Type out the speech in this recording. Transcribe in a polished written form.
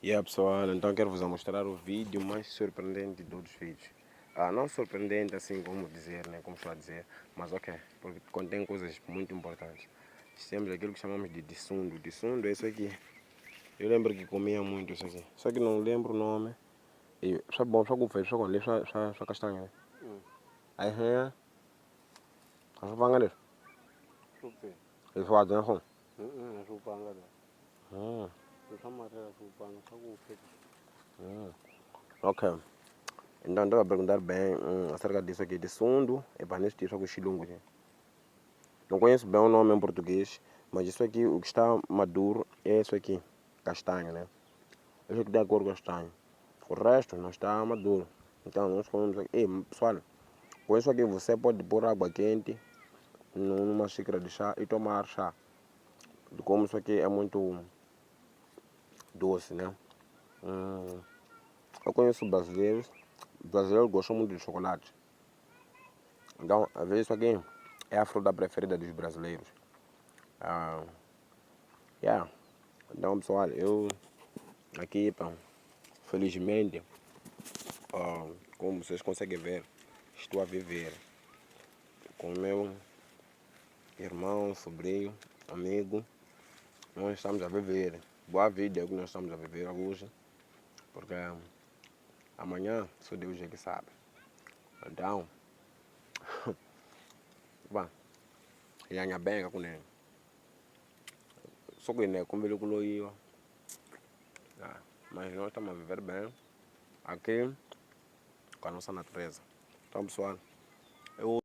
E aí pessoal, então quero vos mostrar o vídeo mais surpreendente de todos os vídeos. Não surpreendente assim como dizer, né, como estou a dizer, mas ok, porque contém coisas muito importantes. Temos aquilo que chamamos de sundo. De sundo é isso aqui. Eu lembro que comia muito isso aqui, só que não lembro o nome. E sabe bom, só como fez, só quando só castanha, né? Aí é, só panga dele. Super. Ele faz né, com. Supanga da. Sama tera supanga, só com feito. Ok. Então estava a perguntar bem acerca disso aqui, de sundo, é para nesse tipo só com chilungo. Não conheço bem o nome em português, mas isso aqui, o que está maduro é isso aqui, castanho, né? Isso aqui tem a cor castanho. O resto não está maduro. Então nós comemos aqui. Ei, pessoal, com isso aqui você pode pôr água quente numa xícara de chá e tomar chá. Como isso aqui é muito doce, né? Eu conheço brasileiros gostam muito de chocolate. Então, às vezes isso aqui é a fruta preferida dos brasileiros. Yeah. Então, pessoal, eu aqui, pá, felizmente, como vocês conseguem ver, estou a viver com o meu irmão, sobrinho, amigo. Nós estamos a viver. Boa vida é o que nós estamos a viver hoje, porque amanhã só Deus é que sabe. Então, vá, ganha bem com ele. Só que ele é como ele colocou. Mas nós estamos a viver bem aqui com a nossa natureza. Então, pessoal, eu